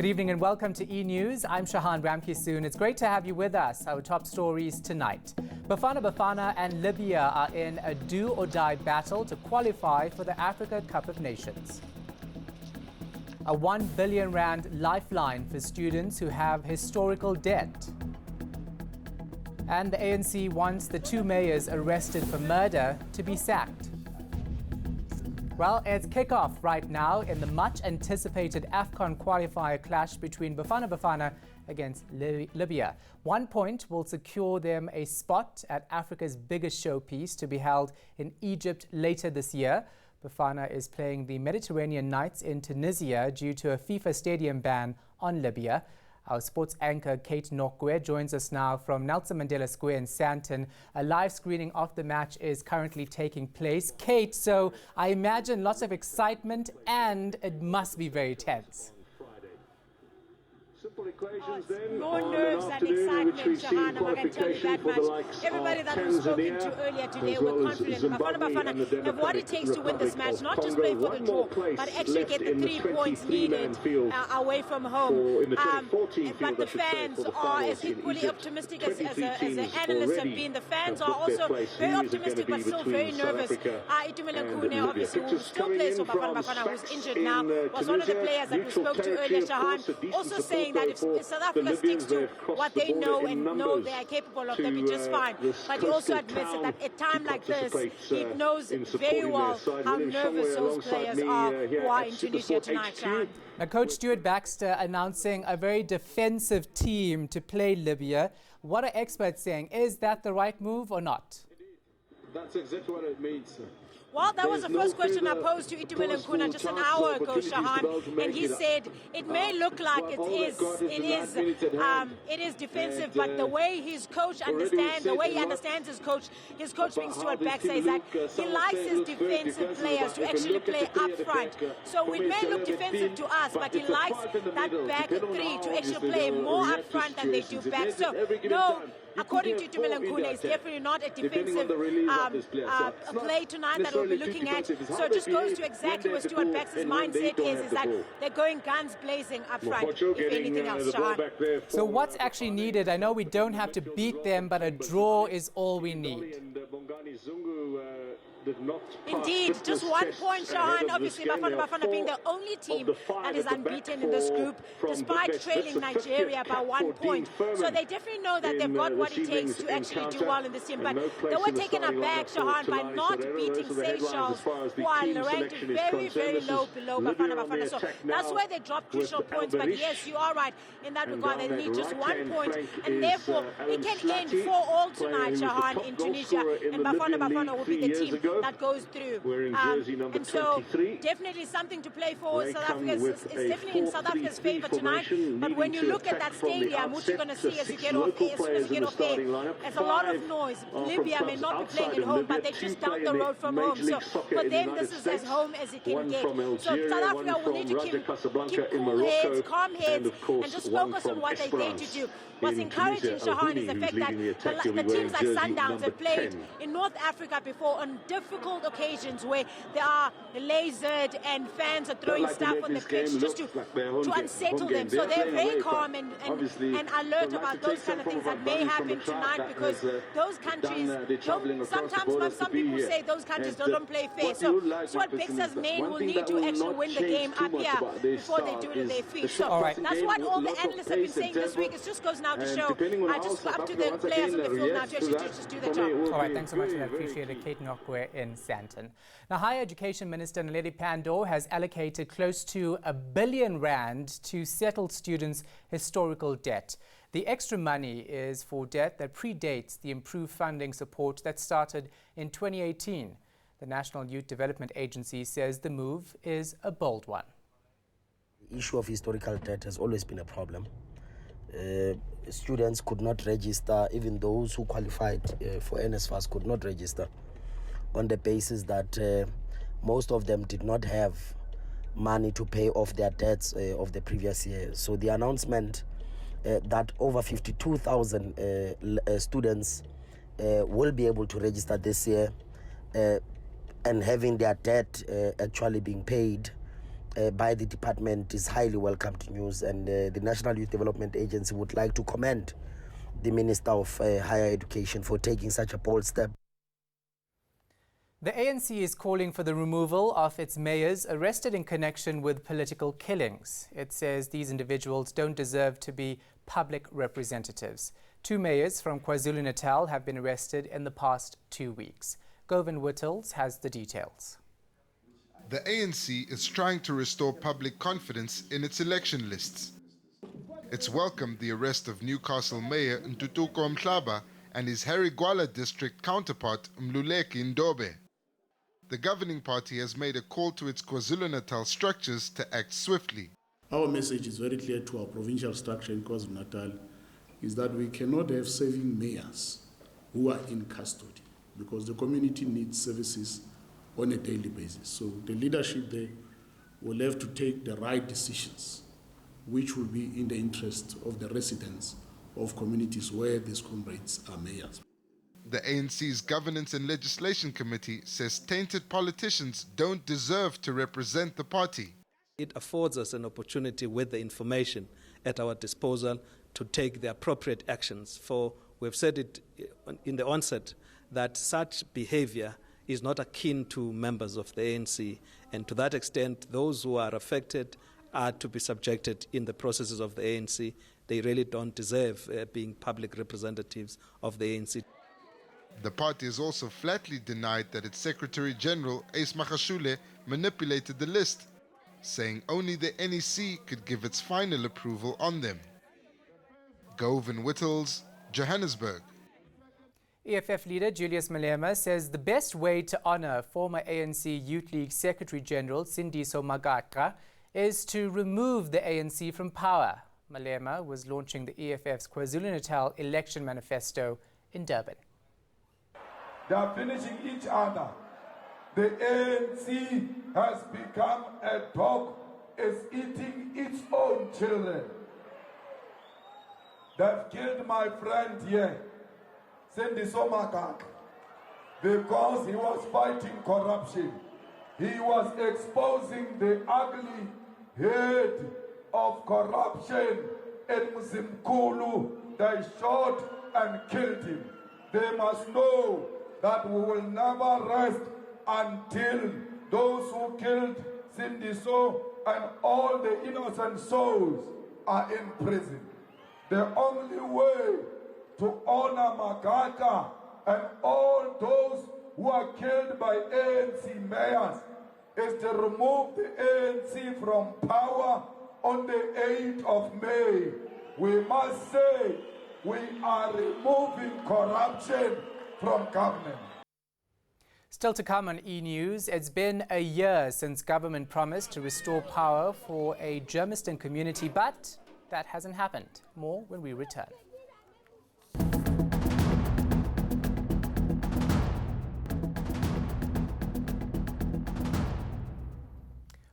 Good evening and welcome to eNews. I'm Shahan Ramkisoon. It's great to have you with us. Our top stories tonight. Bafana Bafana and Libya are in a do-or-die battle to qualify for the Africa Cup of Nations. A 1 billion rand lifeline for students who have historical debt. And the ANC wants the two mayors arrested for murder to be sacked. Well, it's kickoff right now in the much-anticipated AFCON qualifier clash between Bafana Bafana against Libya. 1 point will secure them a spot at Africa's biggest showpiece to be held in Egypt later this year. Bafana is playing the Mediterranean Nights in Tunisia due to a FIFA stadium ban on Libya. Our sports anchor Kate Nokwe joins us now from Nelson Mandela Square in Sandton. A live screening of the match is currently taking place. Kate, so I imagine lots of excitement and it must be very tense. More nerves and excitement, Shahan, I can tell you that much. Everybody that we've spoken to earlier today were confident. Bafana Bafana have what it takes to win this match, not just play for the draw, but actually get the 3 points needed away from home. But the fans are as equally optimistic as the analysts have been. The fans are also very optimistic but still very nervous. Itumeleng obviously, who still plays for Bafana Bafana, who's injured now, was one of the players that we spoke to earlier, Shahan, also saying that if South Africa sticks to what they know and know they are capable of, they'll be just fine. But he also admits that at a time like this, he knows very well how nervous those players are who are in Tunisia tonight, Shahan. Now, Coach Stuart Baxter announcing a very defensive team to play Libya. What are experts saying? Is that the right move or not? That's exactly what it means. Well, that was the first question I posed to Itumeleng just an hour ago, Shahan, and he said it may look like it is defensive, but the way his coach understands, the way he understands his coach being Stuart Baxter, is that he likes his defensive players to actually play up front. So it may look defensive to us, but he likes that back three to actually play more up front than they do back. So, no. According to Itumeleng, it's definitely not a defensive play tonight that we'll be looking at. So it just goes to exactly what Stuart Baxter's mindset is that they're going guns blazing up front, if anything else, Shahan. So what's actually needed? I know we don't have to beat them, but a draw is all we need. Indeed, just 1 point, Shahan. Obviously, Bafana Bafana being the only team that is unbeaten in this group, despite trailing Nigeria by 1 point. So they definitely know that they've got what it takes to actually do well in this team. But they were taken aback, Shahan, by not beating Seychelles, who are ranked very, very low below Bafana Bafana. So that's where they dropped crucial points. But yes, you are right in that regard. They need just 1 point, and therefore it can end 4-4 tonight, Shahan, in Tunisia, and Bafana Bafana will be the team that goes through. And so definitely something to play for. South Africa is definitely in South Africa's favour tonight. But when you look at that stadium, what you're going to see as you get off there, there's a lot of noise. Libya may not be playing at home, but they're just down the road from home. So for them, this is as home as it can get. So South Africa will need to keep cool heads, calm heads, and just focus on what they're there to do. What's encouraging, Shahan, is the fact that the teams like Sundowns have played in North Africa before on difficult occasions where they are lasered and fans are throwing stuff on the pitch just to unsettle them. So they're very calm and alert about those kind of things that may happen tonight, because those countries sometimes some people say those countries don't play fair. So Stuart Baxter's men will need to actually win the game up here before they do it in their feet. So that's what all the analysts have been saying this week. It just goes now to show just up to the players on the field now to actually just do their job. All right, thanks so much for that. Appreciate it. Kate Nokwe in Sandton. Now, Higher Education Minister Naledi Pandor has allocated close to R1 billion to settle students' historical debt. The extra money is for debt that predates the improved funding support that started in 2018. The National Youth Development Agency says the move is a bold one. The issue of historical debt has always been a problem. Students could not register, even those who qualified for NSFAS could not register, on the basis that most of them did not have money to pay off their debts of the previous year. So the announcement that over 52,000 students will be able to register this year and having their debt actually being paid by the department is highly welcomed news, and the National Youth Development Agency would like to commend the Minister of Higher Education for taking such a bold step. The ANC is calling for the removal of its mayors arrested in connection with political killings. It says these individuals don't deserve to be public representatives. 2 mayors from KwaZulu-Natal have been arrested in the past 2 weeks. Govan Whittles has the details. The ANC is trying to restore public confidence in its election lists. It's welcomed the arrest of Newcastle Mayor Ntutuko Mhlaba and his Harry Gwala district counterpart Mluleki Ndobe. The governing party has made a call to its KwaZulu-Natal structures to act swiftly. Our message is very clear to our provincial structure in KwaZulu-Natal, is that we cannot have serving mayors who are in custody, because the community needs services on a daily basis. So the leadership there will have to take the right decisions, which will be in the interest of the residents of communities where these comrades are mayors. The ANC's Governance and Legislation Committee says tainted politicians don't deserve to represent the party. It affords us an opportunity with the information at our disposal to take the appropriate actions. For we've said it in the onset that such behavior is not akin to members of the ANC, and to that extent those who are affected are to be subjected in the processes of the ANC. They really don't deserve being public representatives of the ANC. The party has also flatly denied that its Secretary General, Ace Magashule, manipulated the list, saying only the NEC could give its final approval on them. Govan Whittles, Johannesburg. EFF leader Julius Malema says the best way to honor former ANC Youth League Secretary General Sindiso Magatra is to remove the ANC from power. Malema was launching the EFF's KwaZulu-Natal election manifesto in Durban. They are finishing each other. The ANC has become a dog, is eating its own children. They've killed my friend here, Sindiso Magatra, because he was fighting corruption. He was exposing the ugly head of corruption in Mzimkulu. They shot and killed him. They must know that we will never rest until those who killed Sindiso and all the innocent souls are in prison. The only way to honor Magatra and all those who are killed by ANC mayors is to remove the ANC from power on the 8th of May. We must say we are removing corruption from government. Still to come on eNews, it's been a year since government promised to restore power for a Germiston community, but that hasn't happened. More when we return.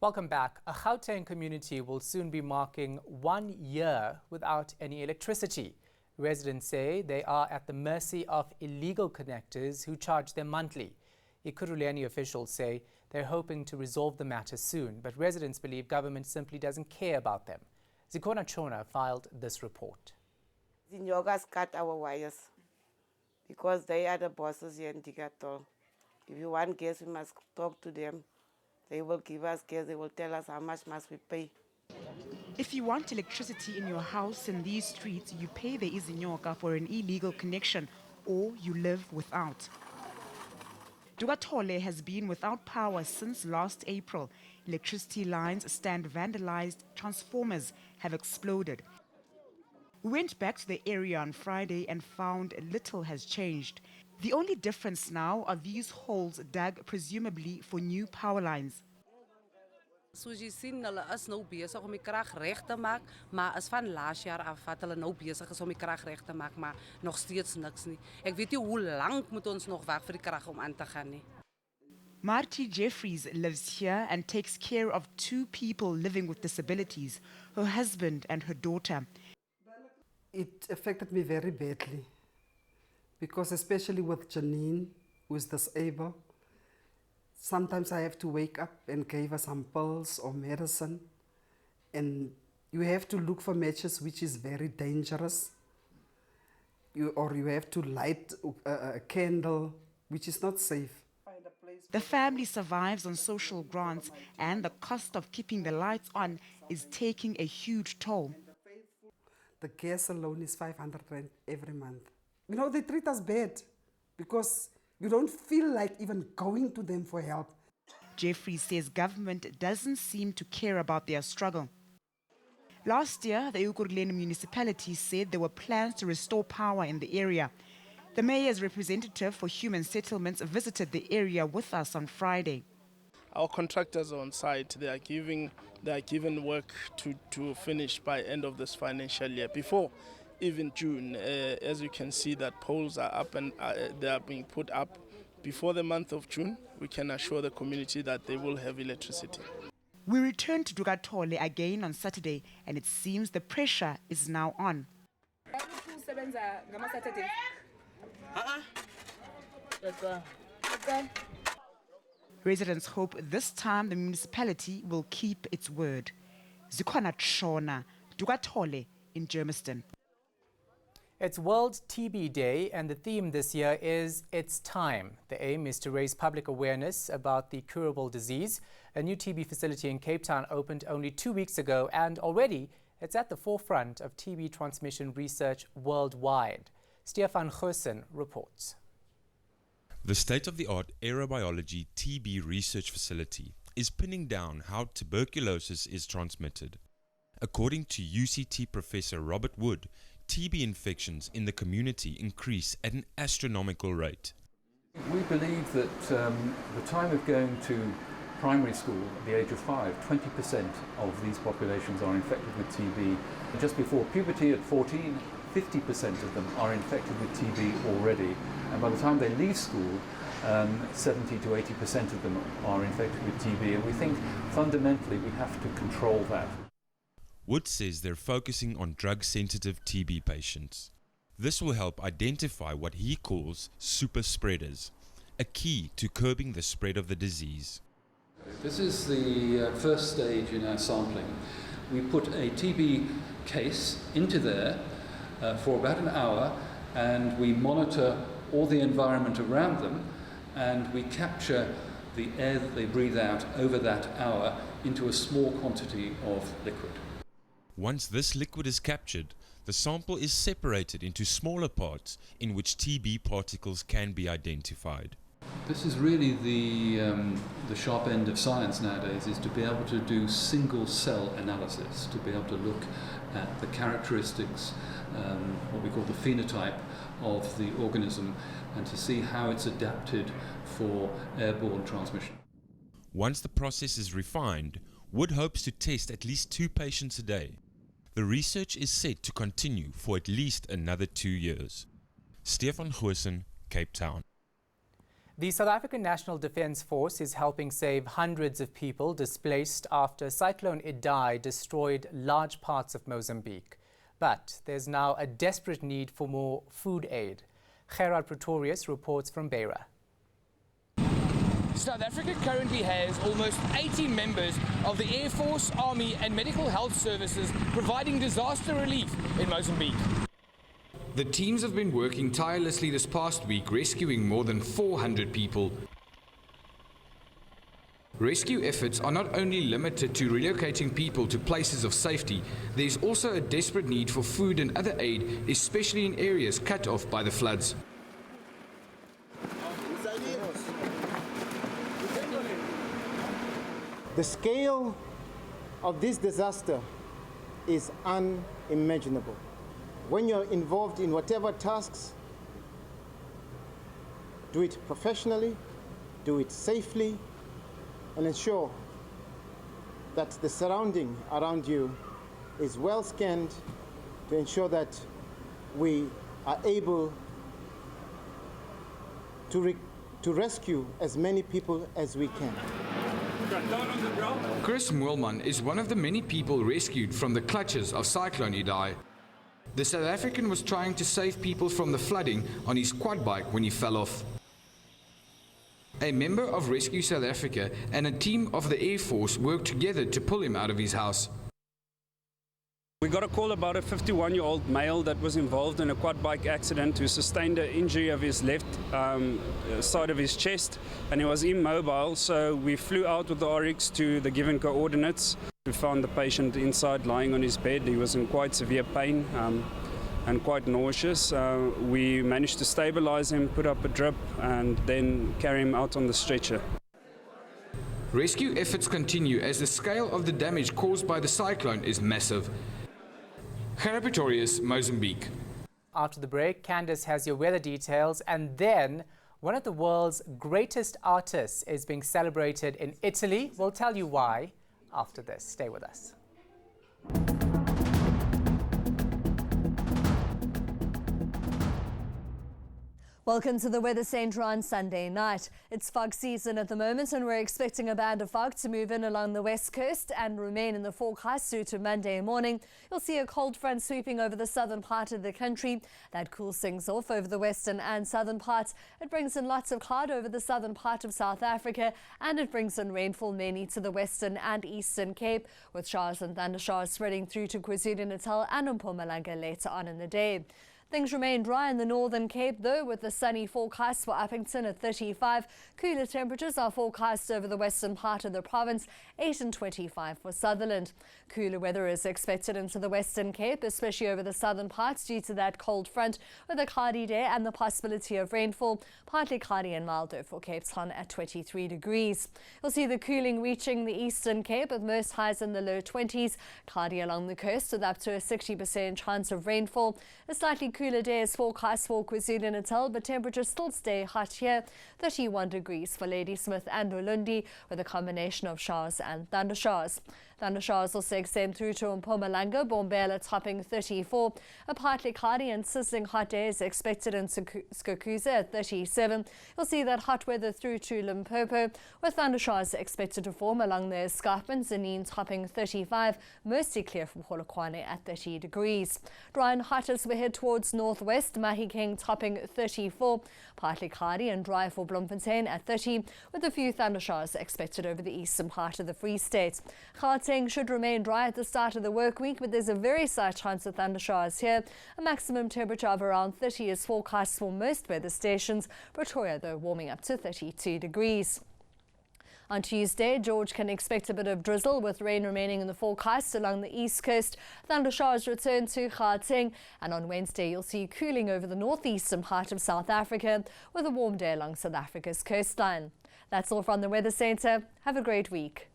Welcome back. A Gauteng community will soon be marking 1 year without any electricity. Residents say they are at the mercy of illegal connectors who charge them monthly. Ekurhuleni officials say they're hoping to resolve the matter soon, but residents believe government simply doesn't care about them. Zikona Chona filed this report. The Nyogas cut our wires because they are the bosses here in Digato. If you want gas, we must talk to them. They will give us gas, they will tell us how much must we pay. If you want electricity in your house in these streets, you pay the izinyoka for an illegal connection, or you live without. Dugatole has been without power since last April. Electricity lines stand vandalized, transformers have exploded. We went back to the area on Friday and found little has changed. The only difference now are these holes dug presumably for new power lines. Soos jy sien, hulle is nou besig om die krag reg te maak, maar is van laas jaar af wat hulle nou besig is om die krag reg te maak, maar nog steeds niks nie. Ek weet nie hoe lank moet ons nog wag vir die krag om aan te gaan nie. Marty Jeffries lives here and takes care of 2 people living with disabilities, her husband and her daughter. It affected me very badly, because especially with Janine, who is disabled, Sometimes I have to wake up and give her some pills or medicine. And you have to look for matches which is very dangerous. You have to light a candle, which is not safe. The family survives on social grants, and the cost of keeping the lights on is taking a huge toll. The gas alone is 500 rand every month. You know, they treat us bad because you don't feel like even going to them for help. Jeffrey says government doesn't seem to care about their struggle. Last year, the Ekurhuleni municipality said there were plans to restore power in the area. The mayor's representative for human settlements visited the area with us on Friday. Our contractors are on site. They are given work to finish by end of this financial year. Before even June, as you can see, that poles are up and they are being put up. Before the month of June, we can assure the community that they will have electricity. We returned to Dugatole again on Saturday, and it seems the pressure is now on. Residents hope this time the municipality will keep its word. Zikhona Tshona, Dugatole in Germiston. It's World TB Day, and the theme this year is It's Time. The aim is to raise public awareness about the curable disease. A new TB facility in Cape Town opened only 2 weeks ago, and already it's at the forefront of TB transmission research worldwide. Stefan Germiston reports. The state-of-the-art aerobiology TB research facility is pinning down how tuberculosis is transmitted. According to UCT Professor Robert Wood, TB infections in the community increase at an astronomical rate. We believe that the time of going to primary school at the age of 5, 20% of these populations are infected with TB. Just before puberty at 14, 50% of them are infected with TB already. And by the time they leave school, 70 to 80% of them are infected with TB. And we think fundamentally we have to control that. Wood says they're focusing on drug-sensitive TB patients. This will help identify what he calls super spreaders, a key to curbing the spread of the disease. This is the first stage in our sampling. We put a TB case into there for about an hour, and we monitor all the environment around them, and we capture the air that they breathe out over that hour into a small quantity of liquid. Once this liquid is captured, the sample is separated into smaller parts in which TB particles can be identified. This is really the sharp end of science nowadays, is to be able to do single cell analysis, to be able to look at the characteristics, what we call the phenotype of the organism, and to see how it's adapted for airborne transmission. Once the process is refined, Wood hopes to test at least 2 patients a day. The research is set to continue for at least another 2 years. Stefan Germiston, Cape Town. The South African National Defence Force is helping save hundreds of people displaced after Cyclone Idai destroyed large parts of Mozambique. But there's now a desperate need for more food aid. Gerard Pretorius reports from Beira. South Africa currently has almost 80 members of the Air Force, Army and Medical Health Services providing disaster relief in Mozambique. The teams have been working tirelessly this past week, rescuing more than 400 people. Rescue efforts are not only limited to relocating people to places of safety, there's also a desperate need for food and other aid, especially in areas cut off by the floods. The scale of this disaster is unimaginable. When you're involved in whatever tasks, do it professionally, do it safely, and ensure that the surrounding around you is well scanned to ensure that we are able to rescue as many people as we can. Chris Moelman is one of the many people rescued from the clutches of Cyclone Idai. The South African was trying to save people from the flooding on his quad bike when he fell off. A member of Rescue South Africa and a team of the Air Force worked together to pull him out of his house. We got a call about a 51-year-old male that was involved in a quad bike accident who sustained an injury of his left side of his chest, and he was immobile, so we flew out with the RX to the given coordinates. We found the patient inside lying on his bed. He was in quite severe pain and quite nauseous. We managed to stabilize him, put up a drip, and then carry him out on the stretcher. Rescue efforts continue as the scale of the damage caused by the cyclone is massive. Pretorius, Mozambique. After the break, Candice has your weather details, and then one of the world's greatest artists is being celebrated in Italy. We'll tell you why after this. Stay with us. Welcome to the Weather Centre on Sunday night. It's fog season at the moment, and we're expecting a band of fog to move in along the west coast and remain in the forecast through to Monday morning. You'll see a cold front sweeping over the southern part of the country. That cools things off over the western and southern parts. It brings in lots of cloud over the southern part of South Africa, and it brings in rainfall mainly to the western and eastern Cape, with showers and thundershowers spreading through to KwaZulu-Natal and Mpumalanga later on in the day. Things remain dry in the Northern Cape, though, with the sunny forecast for Uppington at 35. Cooler temperatures are forecast over the western part of the province, 8 and 25 for Sutherland. Cooler weather is expected into the Western Cape, especially over the southern parts due to that cold front, with a cloudy day and the possibility of rainfall. Partly cloudy and milder for Cape Town at 23 degrees. You'll see the cooling reaching the Eastern Cape with most highs in the low 20s. Cloudy along the coast with up to a 60% chance of rainfall. A slightly cooler day is forecast for KwaZulu-Natal, but temperatures still stay hot here. 31 degrees for Ladysmith and Ulundi, with a combination of showers and thundershowers. Thundershowers also extend through to Mpumalanga, Bombela topping 34. A partly cloudy and sizzling hot day is expected in Skukuza at 37. You'll see that hot weather through to Limpopo, with thundershowers expected to form along the escarpment. Zanin topping 35, mostly clear from Polokwane at 30 degrees. Dry and hot as we head towards northwest, Mahikeng topping 34. Partly cloudy and dry for Bloemfontein at 30, with a few thundershowers expected over the eastern part of the Free State. Gauteng should remain dry at the start of the work week, but there's a very slight chance of thundershowers here. A maximum temperature of around 30 is forecast for most weather stations. Pretoria, though, warming up to 32 degrees. On Tuesday, George can expect a bit of drizzle, with rain remaining in the forecast along the east coast. Thundershowers return to Gauteng, and on Wednesday you'll see cooling over the northeastern part of South Africa, with a warm day along South Africa's coastline. That's all from the Weather Centre. Have a great week.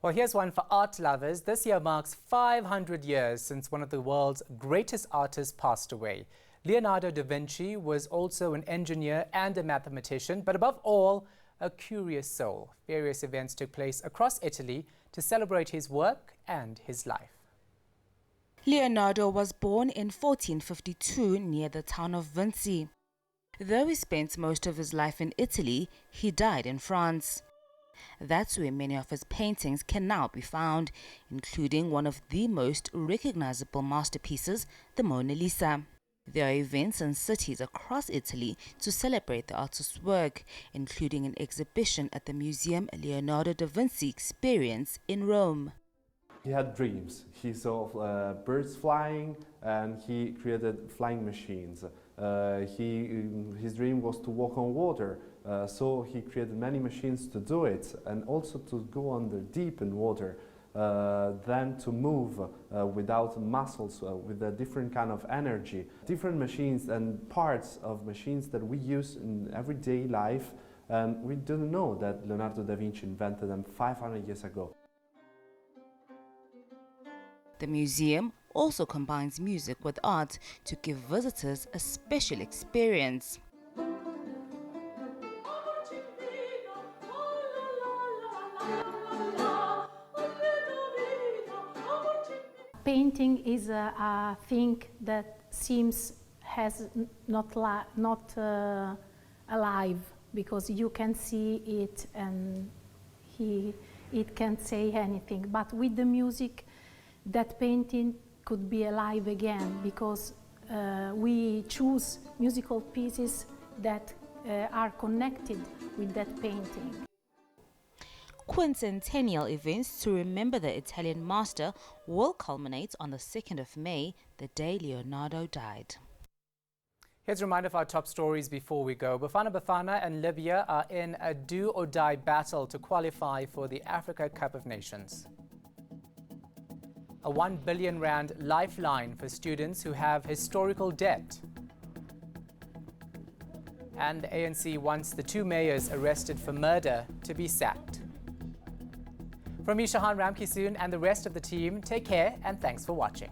Well, here's one for art lovers. This year marks 500 years since one of the world's greatest artists passed away. Leonardo da Vinci was also an engineer and a mathematician, but above all, a curious soul. Various events took place across Italy to celebrate his work and his life. Leonardo was born in 1452 near the town of Vinci. Though he spent most of his life in Italy, he died in France. That's where many of his paintings can now be found, including one of the most recognizable masterpieces, the Mona Lisa. There are events in cities across Italy to celebrate the artist's work, including an exhibition at the museum Leonardo da Vinci Experience in Rome. He had dreams. He saw birds flying, and he created flying machines. His dream was to walk on water, so he created many machines to do it, and also to go under deep in water. Then to move without muscles, with a different kind of energy. Different machines and parts of machines that we use in everyday life, and we didn't know that Leonardo da Vinci invented them 500 years ago. The museum also combines music with art to give visitors a special experience. Painting is a thing that seems not alive, because you can see it and it can't say anything. But with the music, that painting could be alive again, because we choose musical pieces that are connected with that painting. Quincentennial events to remember the Italian master will culminate on the 2nd of May, the day Leonardo died. Here's a reminder of our top stories before we go. Bafana Bafana and Libya are in a do-or-die battle to qualify for the Africa Cup of Nations. A 1 billion rand lifeline for students who have historical debt. And the ANC wants the 2 mayors arrested for murder to be sacked. From me, Shahan Ramkisoon, and the rest of the team, take care and thanks for watching.